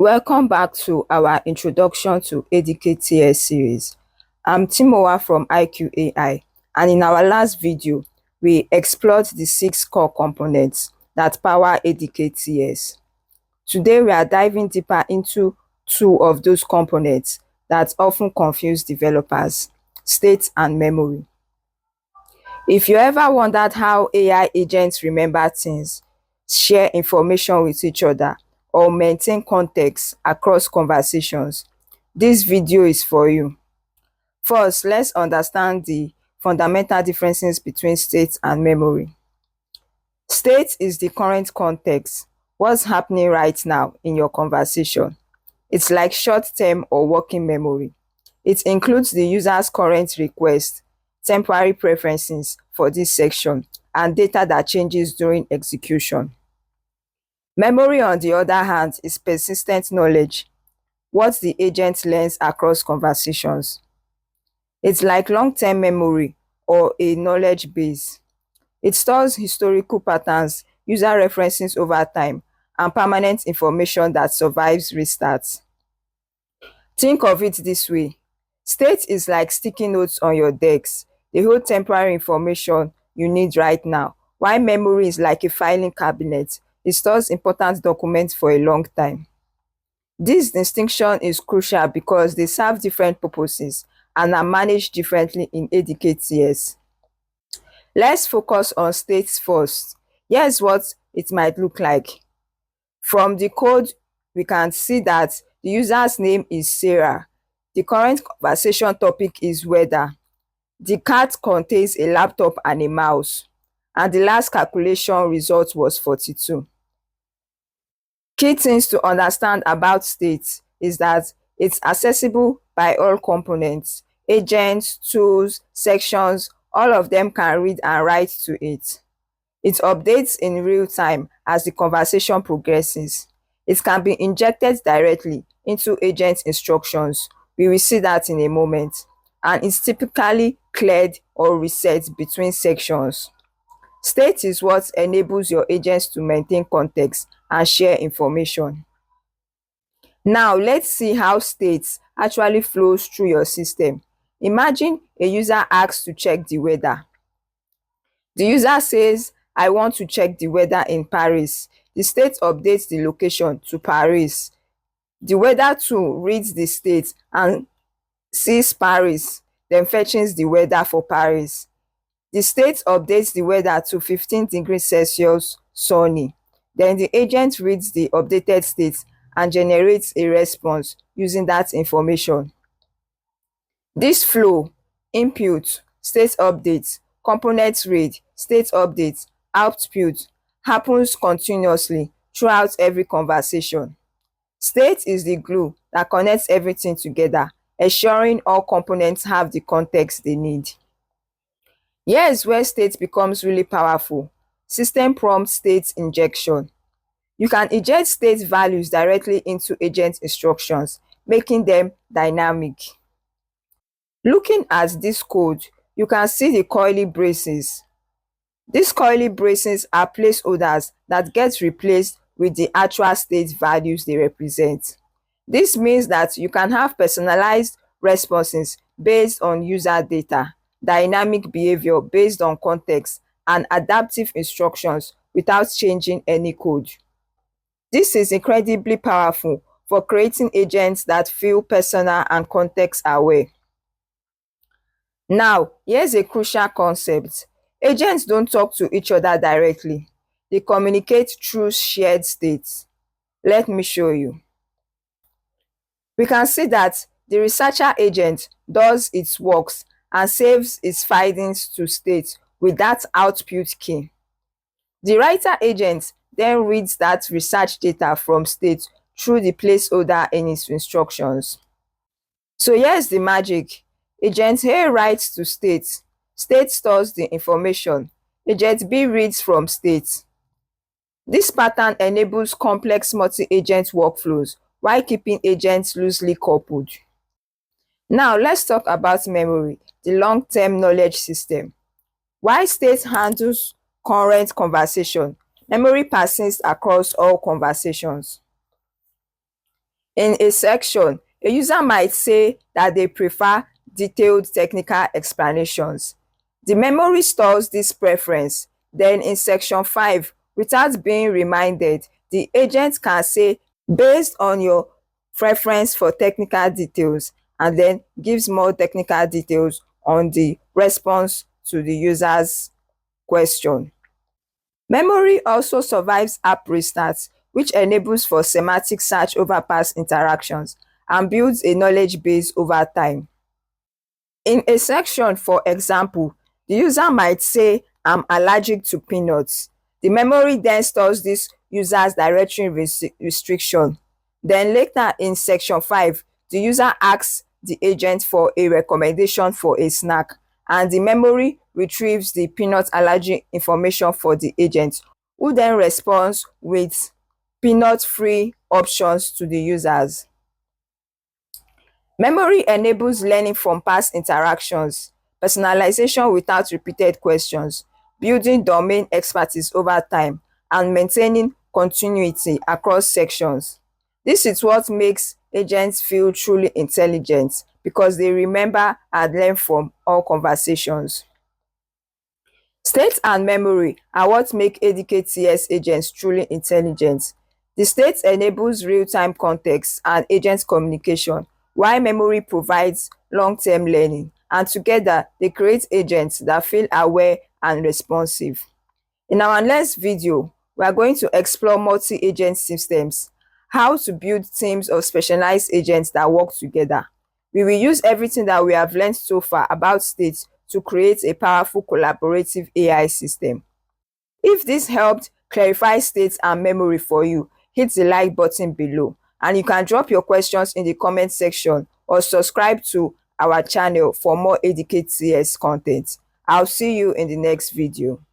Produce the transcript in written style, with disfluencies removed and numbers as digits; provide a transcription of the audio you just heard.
Welcome back to our introduction to ADK-TS series. I'm Timowa from IQAI, and in our last video, we explored the 6 core components that power ADK-TS. Today, we are diving deeper into 2 of those components that often confuse developers: state and memory. If you ever wondered how AI agents remember things, share information with each other, or maintain context across conversations, this video is for you. First, let's understand the fundamental differences between state and memory. State is the current context, what's happening right now in your conversation. It's like short-term or working memory. It includes the user's current request, temporary preferences for this section, and data that changes during execution. Memory, on the other hand, is persistent knowledge, what the agent learns across conversations. It's like long-term memory or a knowledge base. It stores historical patterns, user references over time, and permanent information that survives restarts. Think of it this way: state is like sticky notes on your desk. They hold temporary information you need right now, while memory is like a filing cabinet. It stores important documents for a long time. This distinction is crucial because they serve different purposes and are managed differently in ADK-TS. Let's focus on states first. Here's what it might look like. From the code, we can see that the user's name is Sarah. The current conversation topic is weather. The cat contains a laptop and a mouse. And the last calculation result was 42. Key things to understand about state is that it's accessible by all components. Agents, tools, sections, all of them can read and write to it. It updates in real time as the conversation progresses. It can be injected directly into agent instructions. We will see that in a moment. And it's typically cleared or reset between sections. State is what enables your agents to maintain context and share information. Now, let's see how state actually flows through your system. Imagine a user asks to check the weather. The user says, "I want to check the weather in Paris." The state updates the location to Paris. The weather tool reads the state and sees Paris, then fetches the weather for Paris. The state updates the weather to 15 degrees Celsius, sunny. Then the agent reads the updated state and generates a response using that information. This flow: input, state update; component read, state update; output, happens continuously throughout every conversation. State is the glue that connects everything together, ensuring all components have the context they need. Here is where state becomes really powerful: system prompt state injection. You can inject state values directly into agent instructions, making them dynamic. Looking at this code, you can see the curly braces. These curly braces are placeholders that get replaced with the actual state values they represent. This means that you can have personalized responses based on user data, dynamic behavior based on context, and adaptive instructions without changing any code. This is incredibly powerful for creating agents that feel personal and context-aware. Now, here's a crucial concept: agents don't talk to each other directly. They communicate through shared states. Let me show you. We can see that the researcher agent does its works and saves its findings to state with that output key. The writer agent then reads that research data from state through the placeholder in its instructions. So here's the magic: agent A writes to state, state stores the information, agent B reads from state. This pattern enables complex multi-agent workflows while keeping agents loosely coupled. Now let's talk about memory, the long-term knowledge system. While state handles current conversation, memory persists across all conversations. In a section, a user might say that they prefer detailed technical explanations. The memory stores this preference. Then in section 5, without being reminded, the agent can say, based on your preference for technical details, and then gives more technical details on the response to the user's question. Memory also survives app restarts, which enables for semantic search over past interactions and builds a knowledge base over time. In a section, for example, the user might say, I'm allergic to peanuts. The memory then stores this user's directory restriction. Then later in section 5, the user asks the agent for a recommendation for a snack, and the memory retrieves the peanut allergy information for the agent, who then responds with peanut-free options to the users. Memory enables learning from past interactions, personalization without repeated questions, building domain expertise over time, and maintaining continuity across sections. This is what makes agents feel truly intelligent, because they remember and learn from all conversations. State and memory are what make ADK-TS agents truly intelligent. The state enables real-time context and agent communication, while memory provides long-term learning, and together they create agents that feel aware and responsive. In our next video, we are going to explore multi-agent systems, how to build teams of specialized agents that work together. We will use everything that we have learned so far about states to create a powerful collaborative AI system. If this helped clarify states and memory for you, hit the like button below, and you can drop your questions in the comment section or subscribe to our channel for more ADK-TS content. I'll see you in the next video.